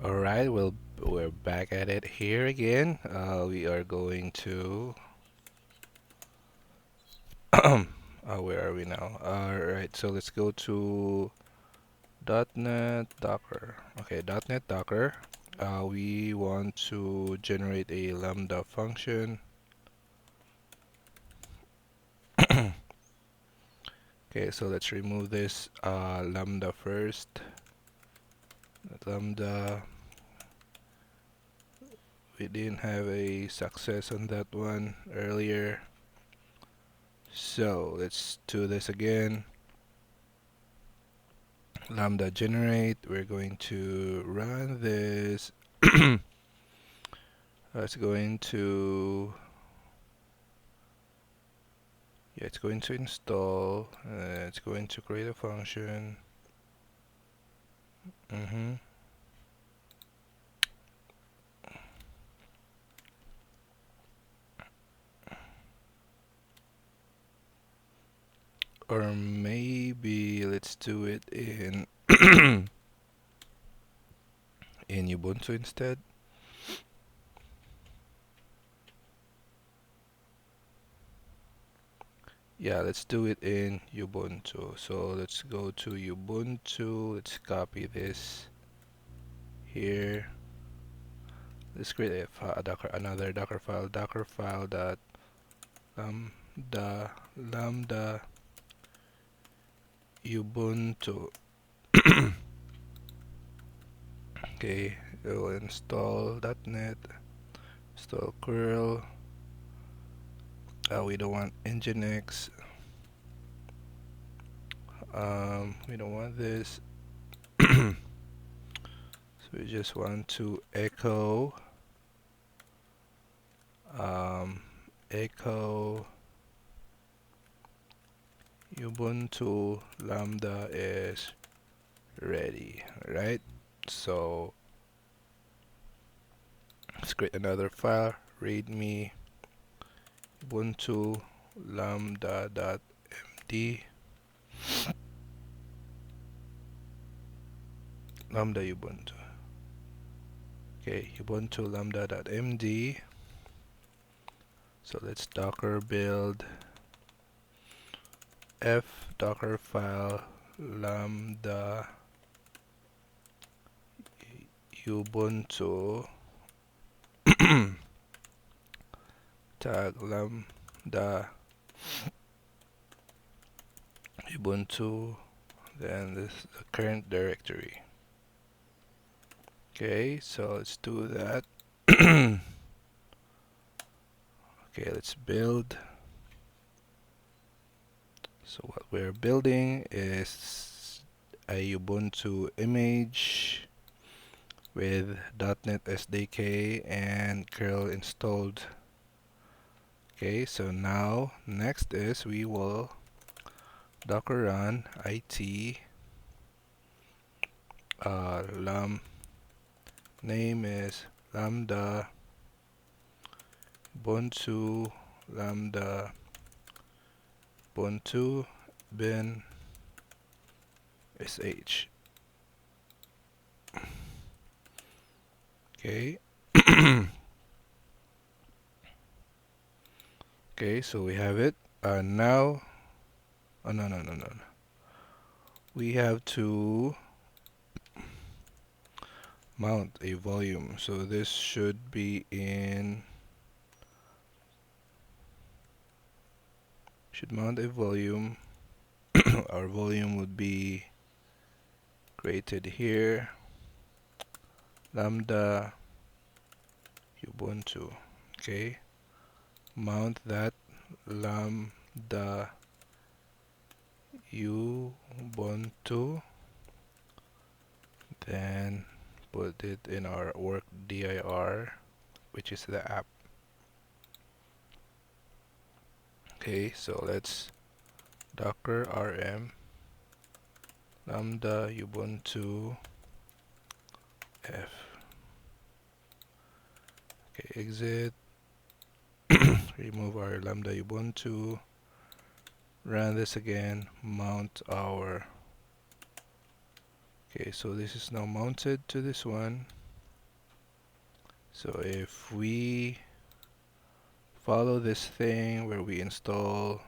All right, we're back at it here again. We are going to where are we now? All right, so let's go to .NET Docker. Okay, .NET Docker. We want to generate a Lambda function. Okay, so let's remove this Lambda first. Lambda, we didn't have a success on that one earlier. So let's do this again. Lambda generate. We're going to run this. It's going to it's going to install. It's going to create a function. hmm Or maybe let's do it in in Ubuntu instead. Yeah, let's do it in Ubuntu. So let's go to Ubuntu. Let's copy this here. Let's create a Docker, another Docker file. Docker file dot lambda Ubuntu. Okay, we'll install .NET, install curl. We don't want Nginx. We don't want this. So we just want to echo echo Ubuntu Lambda is ready, right? So let's create another file, readme Ubuntu lambda.md lambda Ubuntu. Okay, Ubuntu lambda.md. So let's docker build f docker file lambda Ubuntu tag lambda Ubuntu, then this is the current directory. Okay, so let's do that. Okay, let's build. So what we're building is a Ubuntu image with .NET SDK and curl installed. Okay, so now next is we will docker run it name is lambda ubuntu lambda ubuntu bin sh. Okay. Okay, so we have it. Now, oh no. We have to mount a volume. So this should be in, should mount a volume. Our volume would be created here. Lambda Ubuntu. Okay. Mount that lambda Ubuntu. Then put it in our work dir, which is the app. Okay, so let's docker rm lambda ubuntu f. Okay, exit. Remove our lambda ubuntu. Run this again. Mount our. Okay, so this is now mounted to this one. So if we follow this thing where we install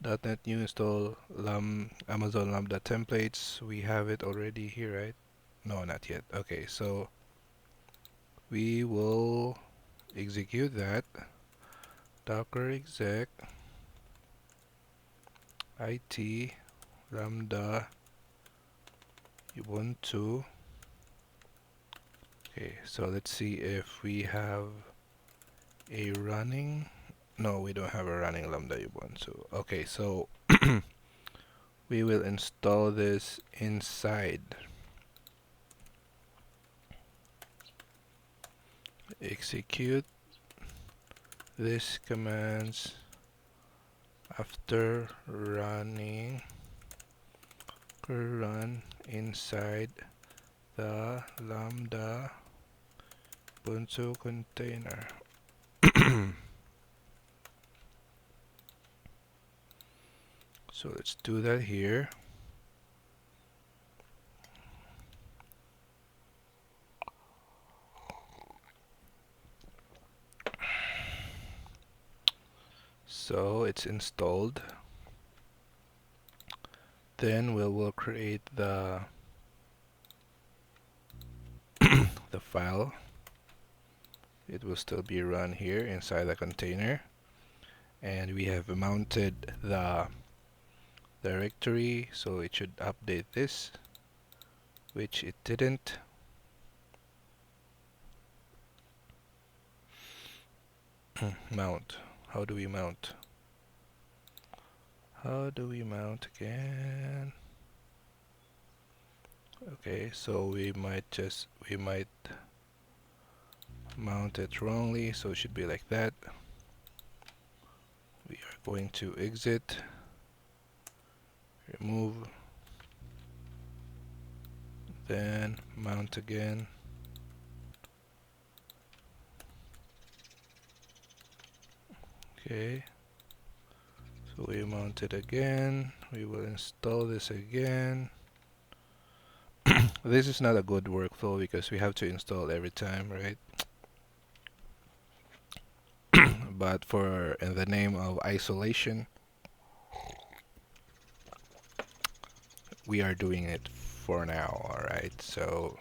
.NET new install Amazon Lambda templates, we have it already here, right? No, not yet. Okay, so we will execute that. Docker exec it lambda ubuntu. Okay, so let's see if we have a running. No, we don't have a running lambda ubuntu. Okay, so we will install this inside. Execute this commands after running. Run inside the lambda ubuntu container. So let's do that here. So it's installed. Then we will create the the file. It will still be run here inside the container, and we have mounted the directory, so it should update this, which it didn't. Mount. How do we mount? How do we mount again? Okay, so we might mount it wrongly, so it should be like that. We are going to exit, remove, then mount again. Okay, so we mount it again. We will install this again. This is not a good workflow because we have to install every time, right? But in the name of isolation, we are doing it for now. Alright, so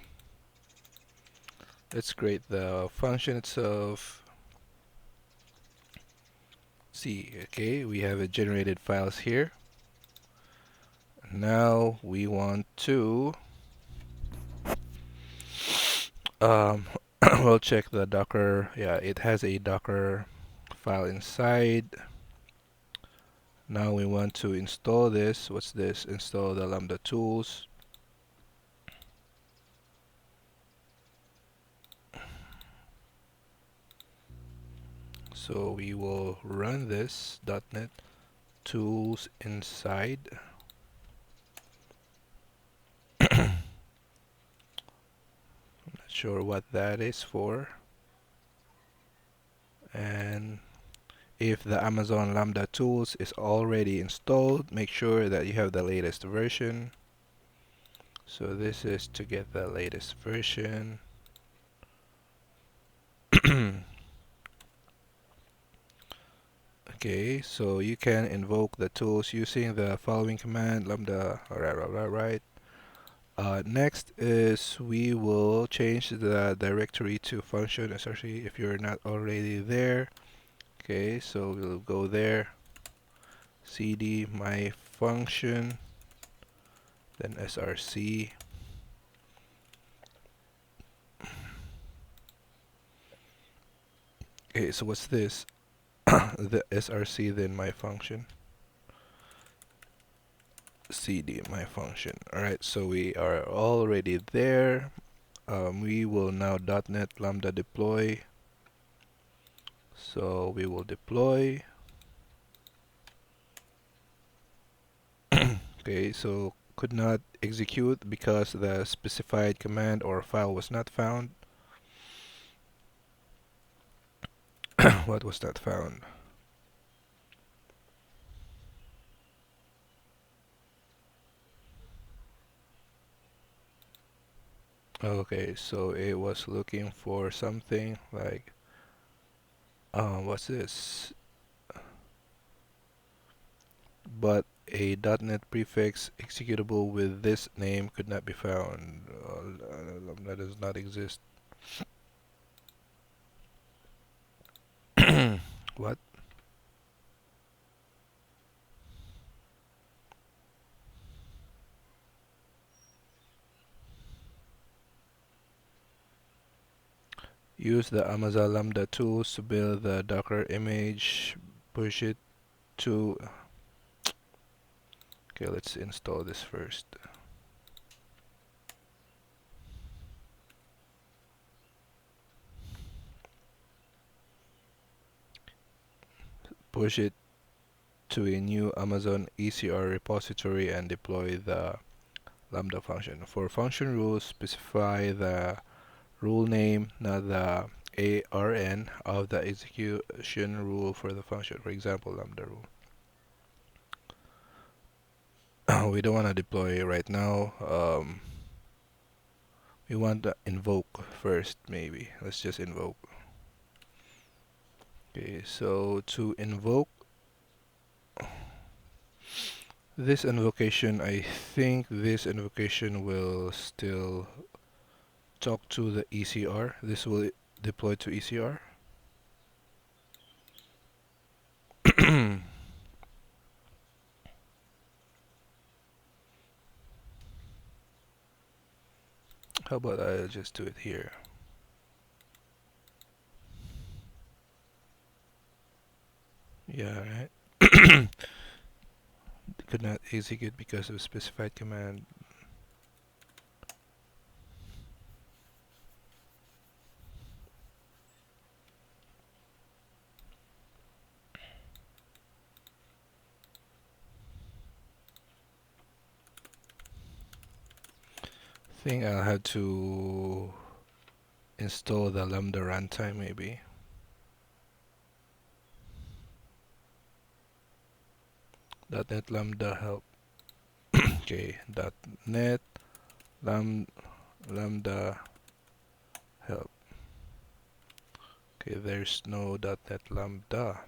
let's create the function itself. See, okay, we have a generated files here. Now we want to we'll check the Docker. Yeah, it has a Docker file inside. Now we want to install this. What's this? Install the Lambda tools. So we will run this .NET tools inside. I'm not sure what that is for. And if the Amazon Lambda tools is already installed, make sure that you have the latest version. So this is to get the latest version. Okay, so you can invoke the tools using the following command lambda. Right. Next is we will change the directory to function, especially if you're not already there. Okay, so we'll go there, cd my function, then src. Okay, so what's this? The src, then my function, cd my function. Alright, so we are already there. We will now .NET Lambda deploy. So we will deploy. Okay, so could not execute because the specified command or file was not found. What was that found? Okay, so it was looking for something like, what's this? But a .NET prefix executable with this name could not be found. That does not exist. What? Use the Aws Lambda tools to build the Docker image. Push it to. Okay, let's install this first. Push it to a new Amazon ECR repository and deploy the Lambda function. For function rules, specify the rule name, not the ARN of the execution rule for the function. For example, Lambda rule. We don't want to deploy right now. We want to invoke first, maybe. Let's just invoke. Okay, so to invoke this invocation, I think this invocation will still talk to the ECR. This will deploy to ECR. How about I'll just do it here? Yeah, right. Could not execute because of specified command. I think I'll have to install the Lambda runtime maybe. .NET Lambda help. Okay, .NET Lambda help. Okay, there's no .NET Lambda.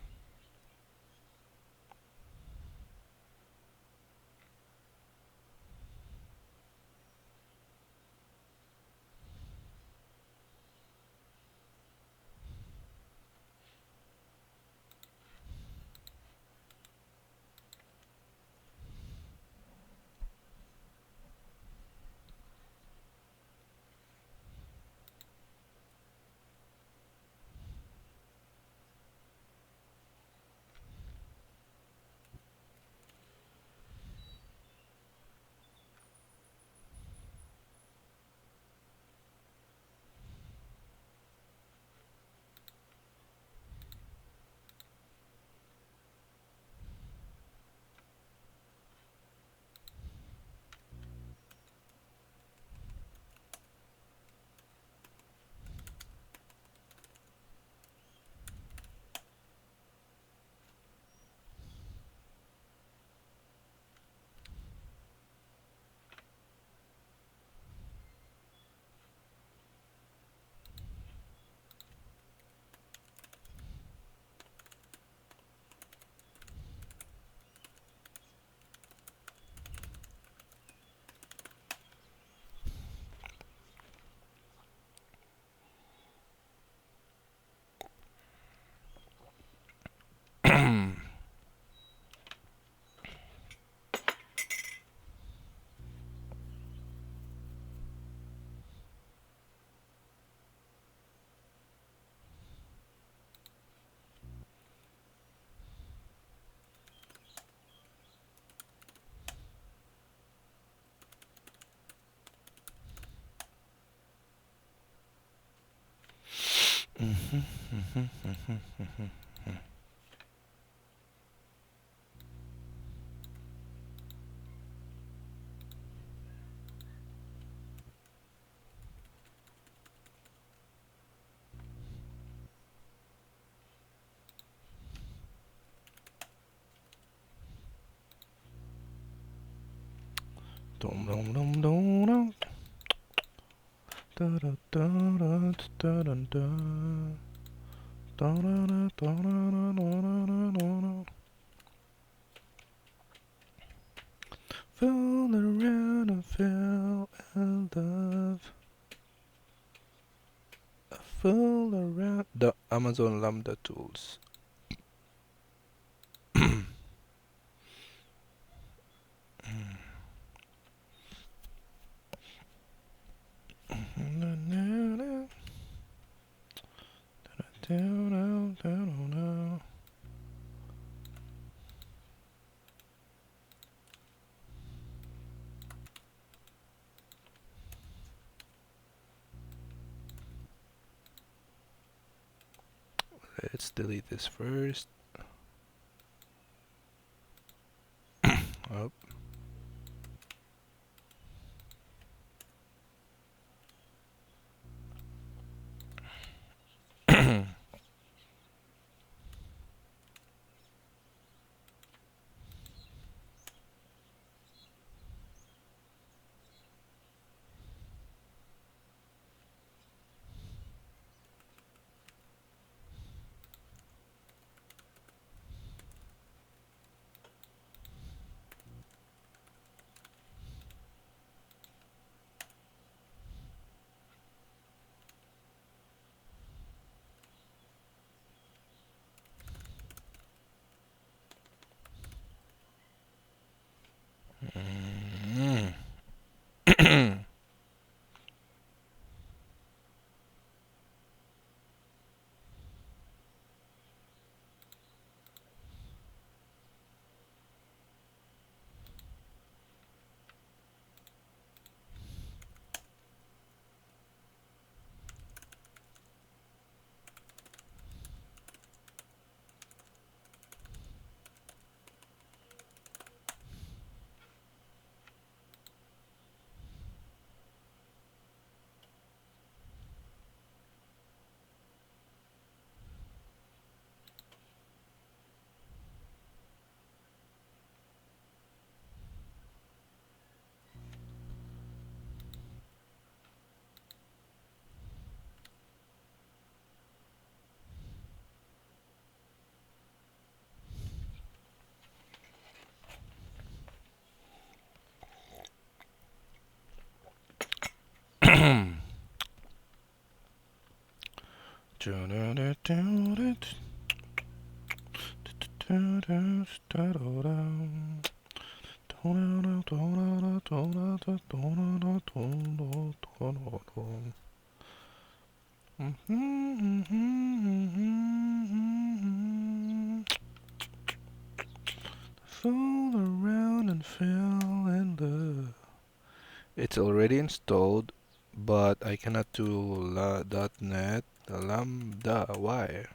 Dum, dum, dum, dum, dum. Fool around and fell in love. Fool around. The Amazon Lambda tools. Let's delete this first. Up. Fool around and fell in love. It's already installed, but I cannot do .NET Lambda. Why?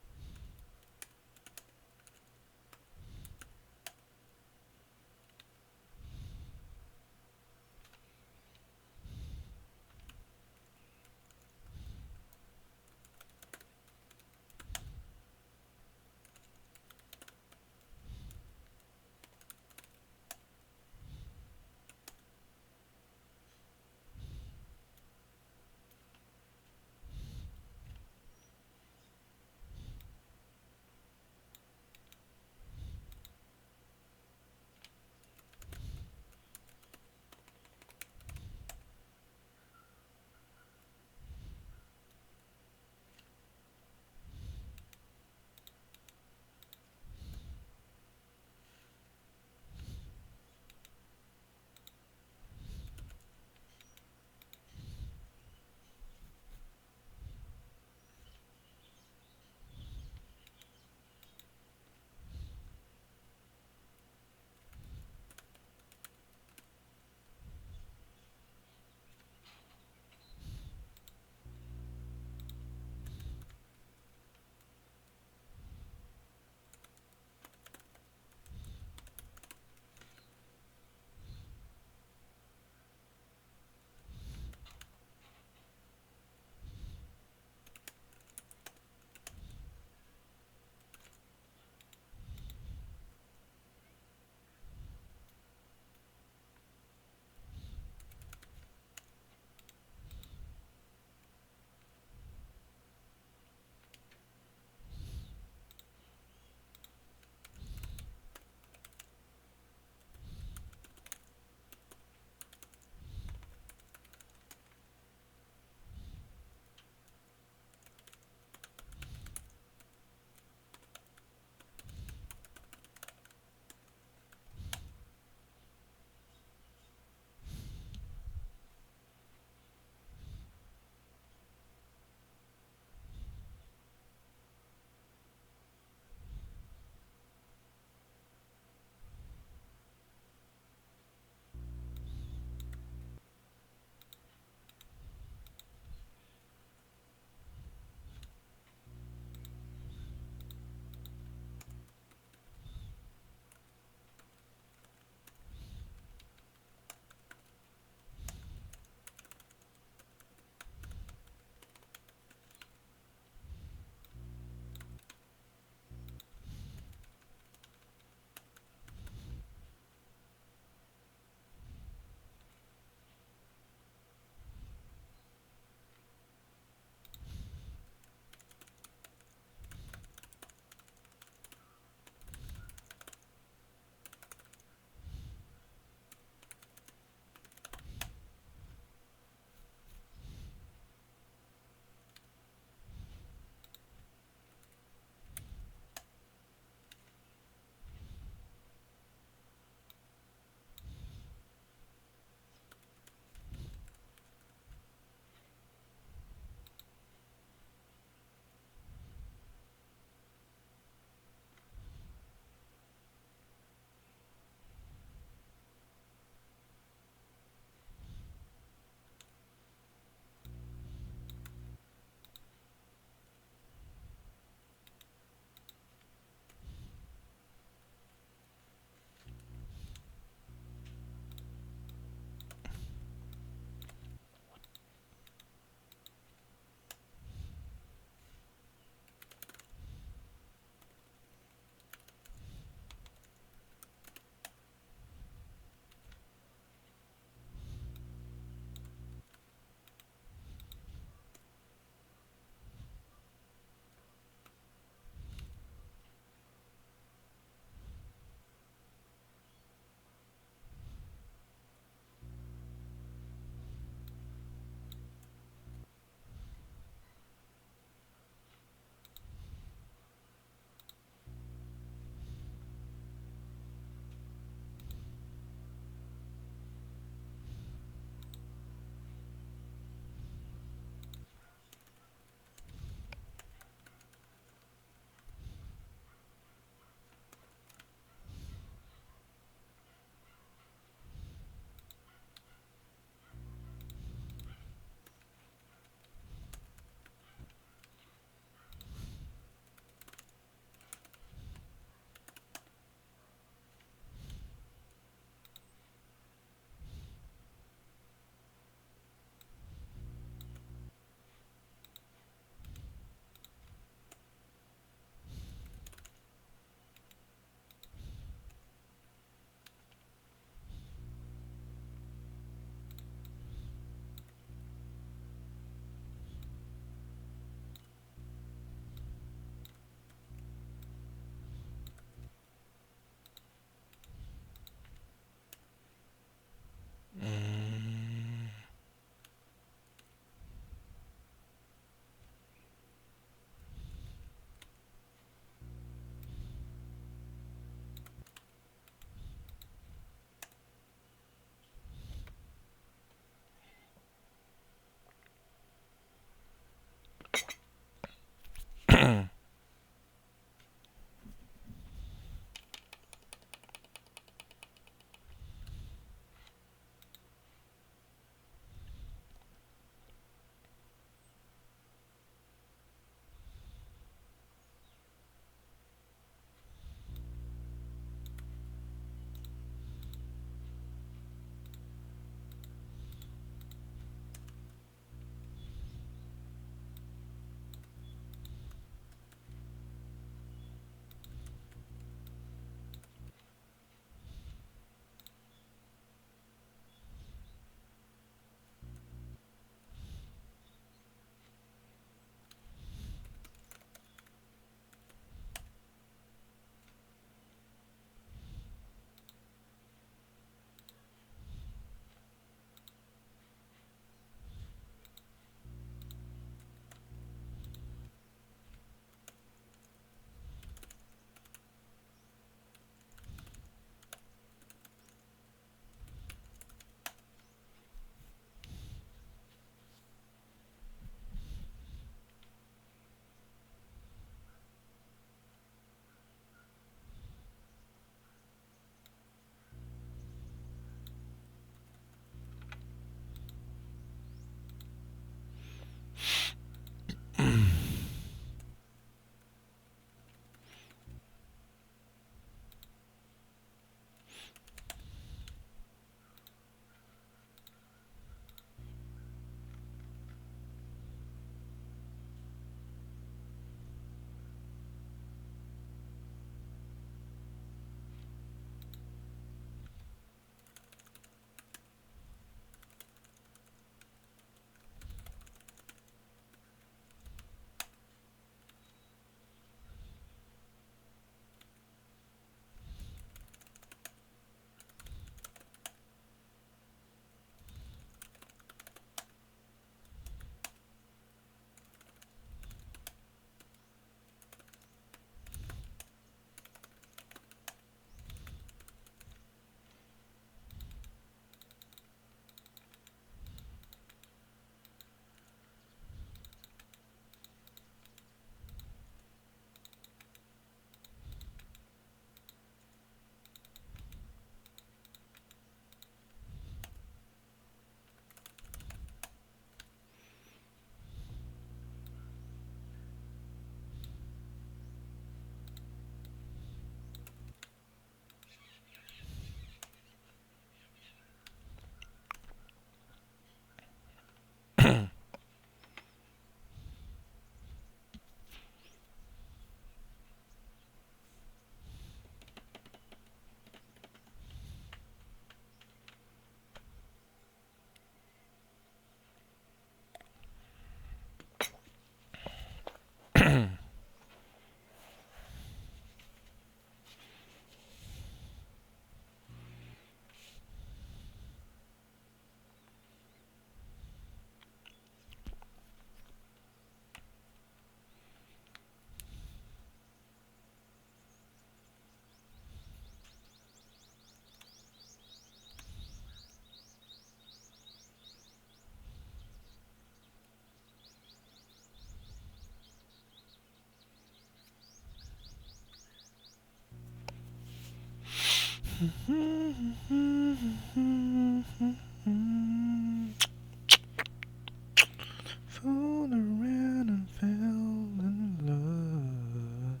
Fool around and fell in love.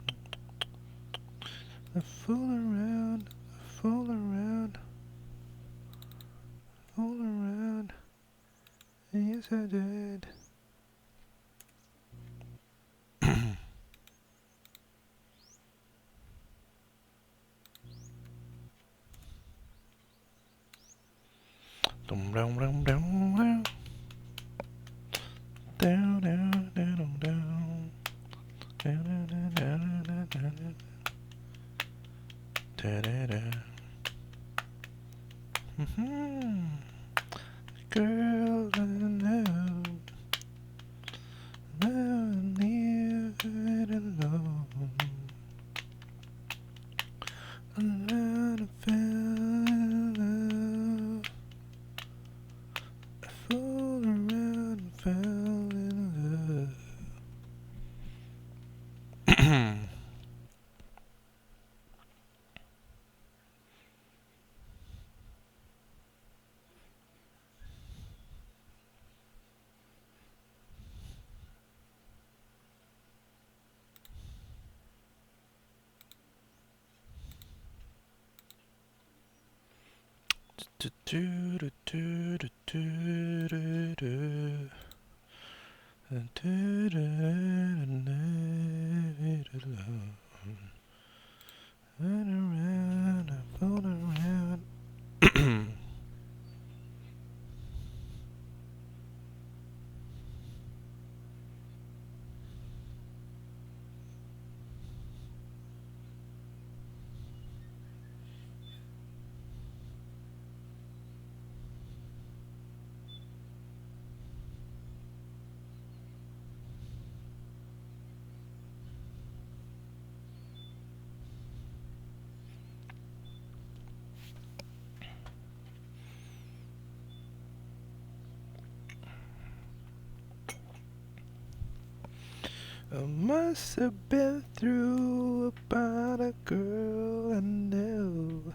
I fool around, fool around, fool around. Yes, I did. Dum dum dum dum down down down down down down down down da da da. Girl, I know, I leave it alone. I'm not a fellow. I fool around and fell in love. Do do do do do do do do. Do do run around, I fool around. I must have been through about a girl I know.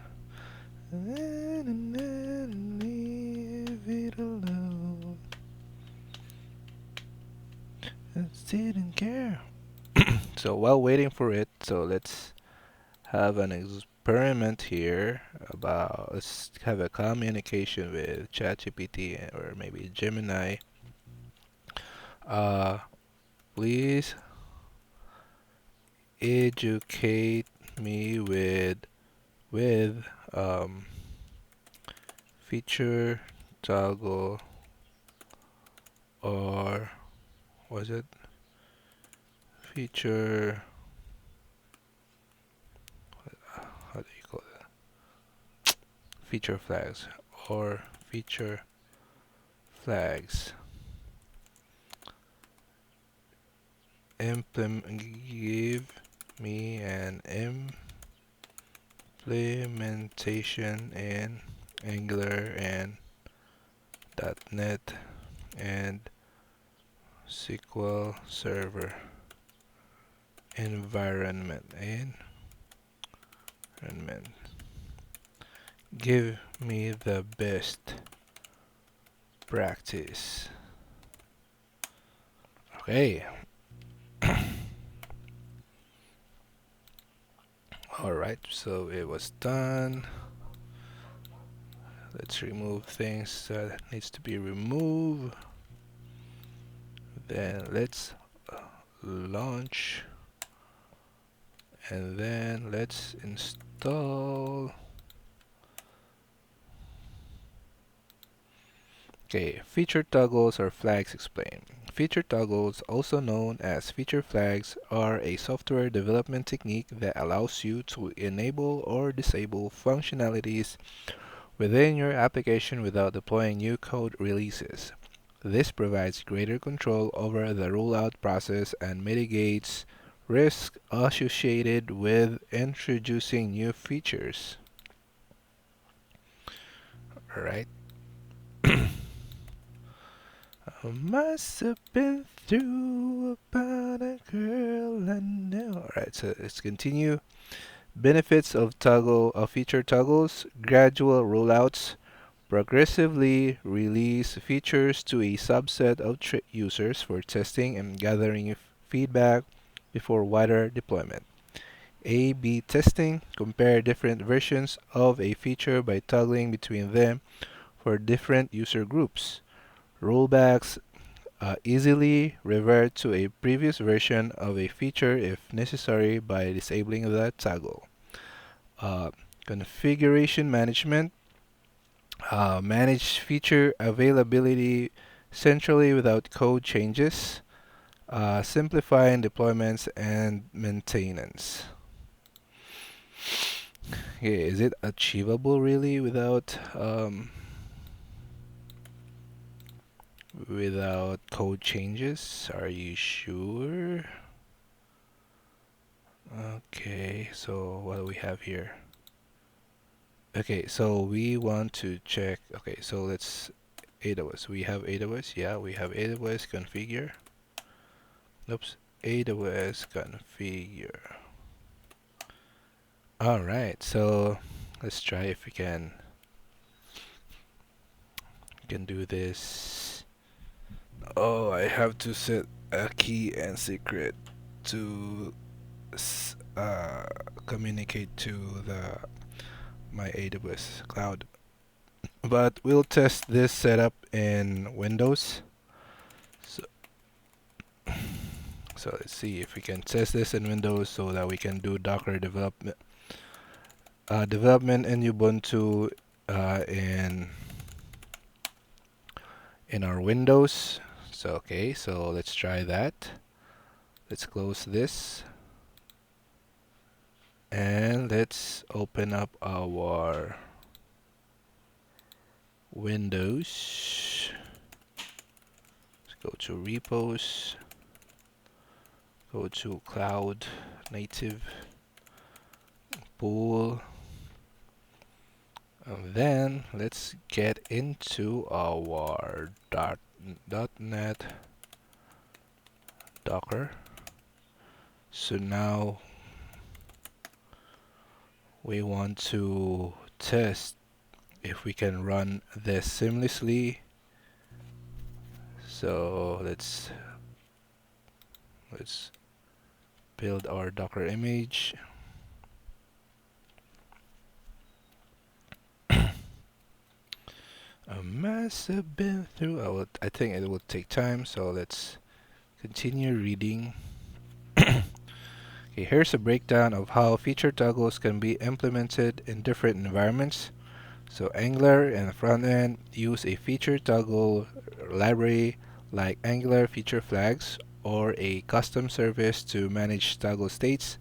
And leave it alone. I didn't care. So while waiting for it, so let's have an experiment here about, let's have a communication with ChatGPT or maybe Gemini. Please educate me with um, feature toggle, or was it feature, how do you call it, feature flags, or feature flags. Give me an implementation in Angular and .Net and SQL Server environment. Give me the best practice. Okay. Alright, so it was done. Let's remove things that needs to be removed. Then let's launch, and then let's install. Okay, feature toggles or flags explained. Feature toggles, also known as feature flags, are a software development technique that allows you to enable or disable functionalities within your application without deploying new code releases. This provides greater control over the rollout process and mitigates risk associated with introducing new features. Alright. I must have been through about a girl I know. Alright, so let's continue. Benefits of feature toggles: gradual rollouts, progressively release features to a subset of users for testing and gathering feedback before wider deployment. A/B testing: compare different versions of a feature by toggling between them for different user groups. Rollbacks: easily revert to a previous version of a feature if necessary by disabling the toggle. Uh, Configuration management: manage feature availability centrally without code changes, simplifying deployments and maintenance. Okay, is it achievable really without code changes? Are you sure? Okay, so what do we have here? Okay, so we want to check. Okay, so let's AWS. We have AWS. Yeah, we have AWS configure. Oops, AWS configure. All right, so let's try if we can do this. Oh, I have to set a key and secret to communicate to my AWS cloud. But we'll test this setup in Windows. So, so let's see if we can test this in Windows so that we can do Docker development in Ubuntu in our Windows. So okay, so let's try that. Let's close this and let's open up our Windows. Let's go to repos, go to cloud native pool, and then let's get into our .NET Docker. So now we want to test if we can run this seamlessly. So let's build our Docker image. A mess have been through. I think it will take time, so let's continue reading. Okay, here's a breakdown of how feature toggles can be implemented in different environments. So Angular and front end use a feature toggle library like Angular feature flags or a custom service to manage toggle states.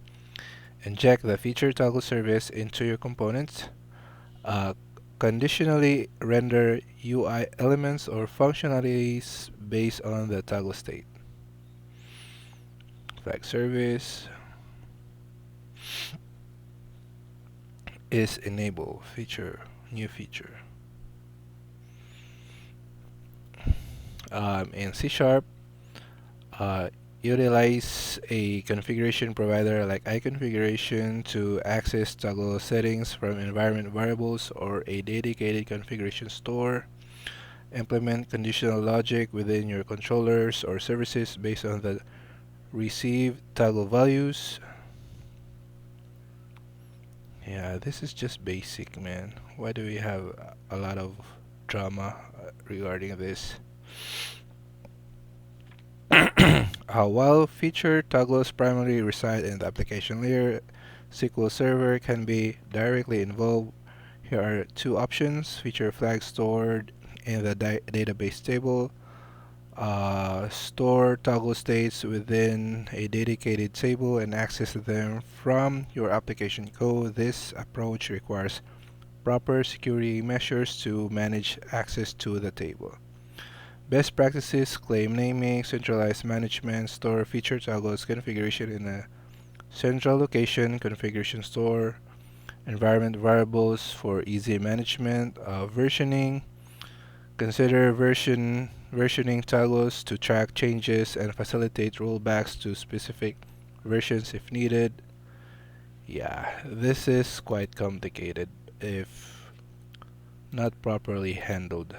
Inject the feature toggle service into your components. Conditionally render UI elements or functionalities based on the toggle state. Flag service is enable feature, new feature. In C#, utilize a configuration provider like iConfiguration to access toggle settings from environment variables or a dedicated configuration store. Implement conditional logic within your controllers or services based on the received toggle values. Yeah, this is just basic, man. Why do we have a lot of drama regarding this? While feature toggles primarily reside in the application layer, SQL Server can be directly involved. Here are two options: feature flags stored in the database table. Store toggle states within a dedicated table and access them from your application code. This approach requires proper security measures to manage access to the table. Best practices: claim naming, centralized management, store feature toggles configuration in a central location, configuration store, environment variables for easy management, versioning. Consider versioning toggles to track changes and facilitate rollbacks to specific versions if needed. Yeah, this is quite complicated if not properly handled.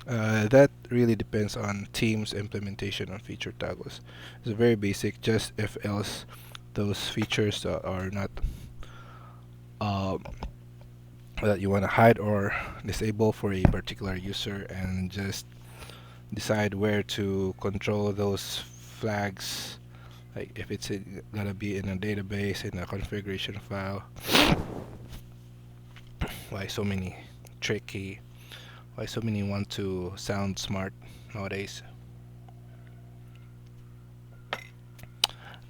That really depends on team's implementation of feature toggles. It's very basic, just if else those features that are not um, that you want to hide or disable for a particular user, and just decide where to control those flags, like if it's gonna be in a database, in a configuration file. Why so many tricky? Why so many want to sound smart nowadays?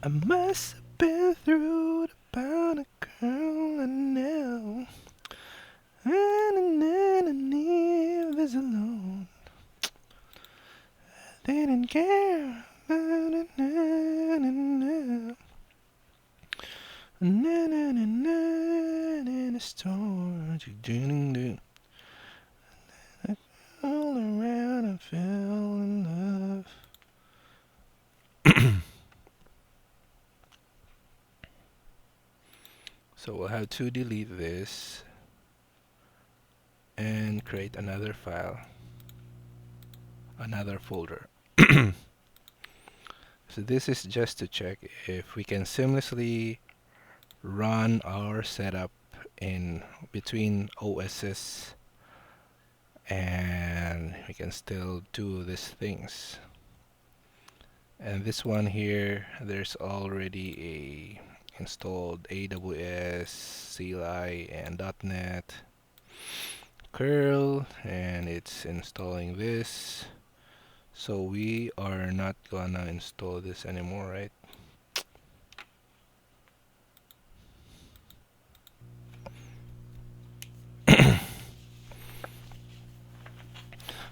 I must have been through the pound of girl I know, and then I leave this alone. Didn't care. In a store, all around I fell in love. So we'll have to delete this and create another file, another folder. So this is just to check if we can seamlessly run our setup in between OSs, and we can still do these things. And this one here, there's already a installed AWSCLI and .Net curl, and it's installing this. So we are not gonna install this anymore, right?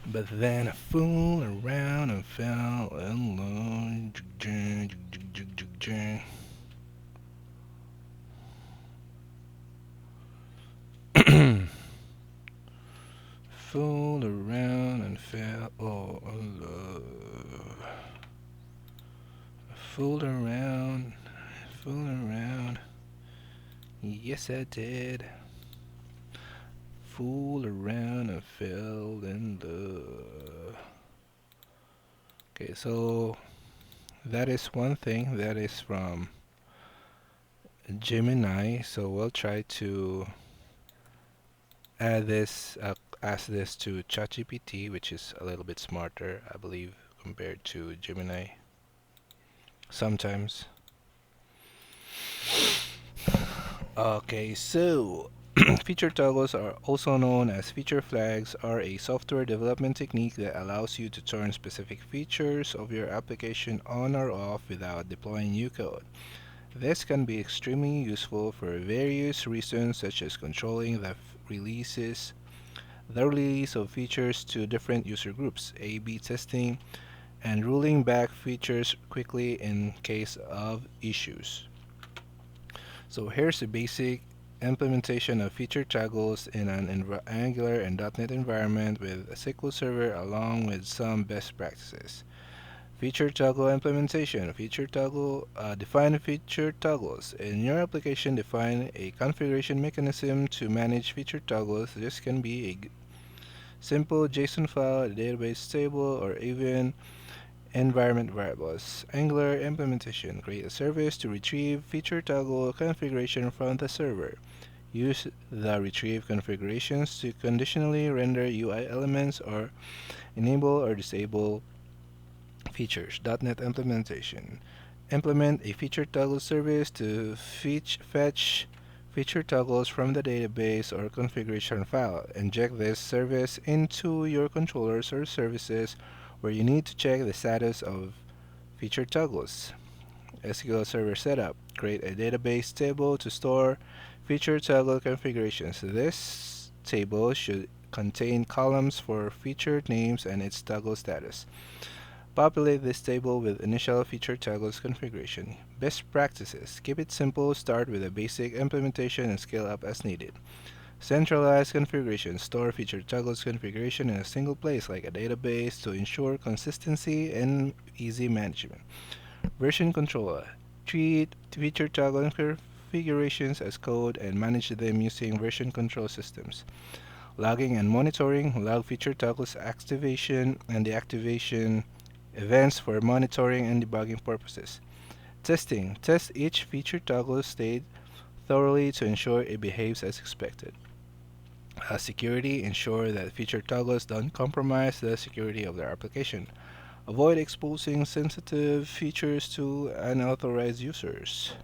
But then I fooled around and fell in love. Fooled around and fell in love. Fooled around, fooled around. Yes, I did. Fooled around and fell in love. Okay, so that is one thing that is from Gemini. So we'll try to add this, ask this to ChatGPT, which is a little bit smarter, I believe, compared to Gemini. Sometimes. Okay, so feature toggles, are also known as feature flags, are a software development technique that allows you to turn specific features of your application on or off without deploying new code. This can be extremely useful for various reasons, such as controlling the release of features to different user groups, A/B testing, and rolling back features quickly in case of issues. So here's a basic implementation of feature toggles in an Angular and .NET environment with a SQL Server, along with some best practices. Feature toggle implementation. Define feature toggles. In your application, define a configuration mechanism to manage feature toggles. This can be a simple JSON file, a database table, or even environment variables. Angular implementation. Create a service to retrieve feature toggle configuration from the server. Use the retrieve configurations to conditionally render UI elements or enable or disable features. .NET implementation. Implement a feature toggle service to fetch feature toggles from the database or configuration file. Inject this service into your controllers or services where you need to check the status of feature toggles. SQL Server setup. Create a database table to store feature toggle configurations. This table should contain columns for feature names and its toggle status. Populate this table with initial feature toggles configuration. Best practices. Keep it simple, start with a basic implementation and scale up as needed. Centralized configuration. Store feature toggles configuration in a single place like a database to ensure consistency and easy management. Version controller. Treat feature toggle configurations as code and manage them using version control systems. Logging and monitoring, log feature toggles activation and deactivation events for monitoring and debugging purposes. Testing, test each feature toggle state thoroughly to ensure it behaves as expected. Security, ensure that feature toggles don't compromise the security of their application. Avoid exposing sensitive features to unauthorized users.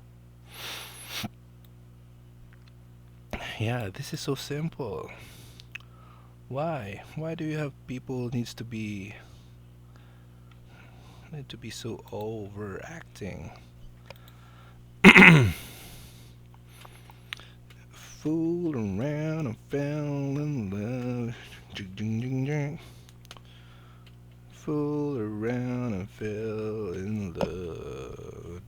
Yeah, this is so simple. Why? Why do you have people need to be so overacting? Fool around and fell in love. Fool around and fell in love.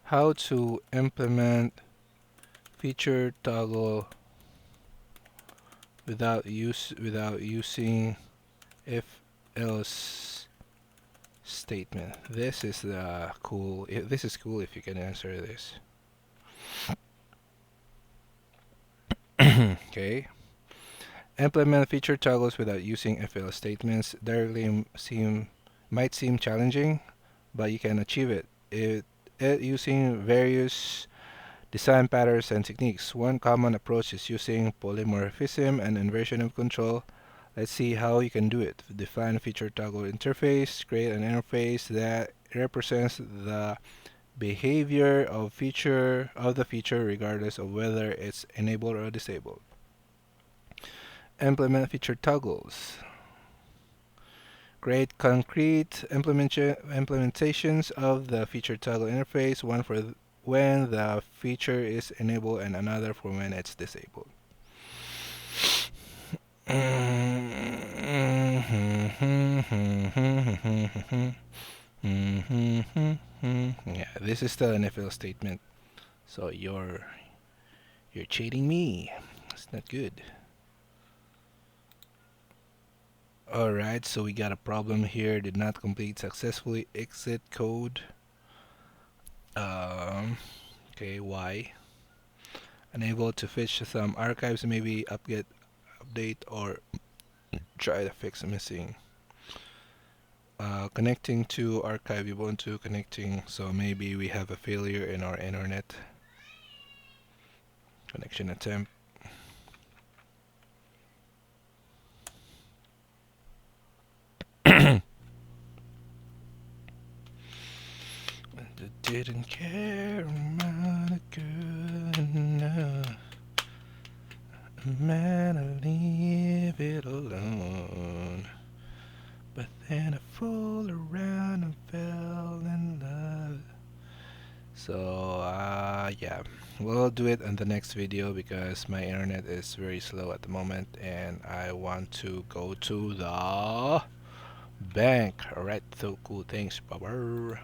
How to implement feature toggle without using if else statement. This is cool. This is cool if you can answer this. Okay. Implement feature toggles without using if else statements. Might seem challenging, but you can achieve it. Using various design patterns and techniques. One common approach is using polymorphism and inversion of control. Let's see how you can do it. Define a feature toggle interface. Create an interface that represents the behavior of the feature regardless of whether it's enabled or disabled. Implement feature toggles. Create concrete implementations of the feature toggle interface, one for when the feature is enabled and another for when it's disabled. Yeah, this is still an if else statement. So you're cheating me. It's not good. Alright, so we got a problem here. Did not complete successfully. Exit code. Okay, why? Unable to fetch some archives, maybe update or try to fix missing. Connecting to archive Ubuntu connecting, so maybe we have a failure in our internet. Connection attempt. Didn't care about a girl enough. Man, I leave it alone. But then I fooled around and fell in love. So, yeah. We'll do it in the next video because my internet is very slow at the moment and I want to go to the bank. Alright, so cool. Thanks. Bye-bye.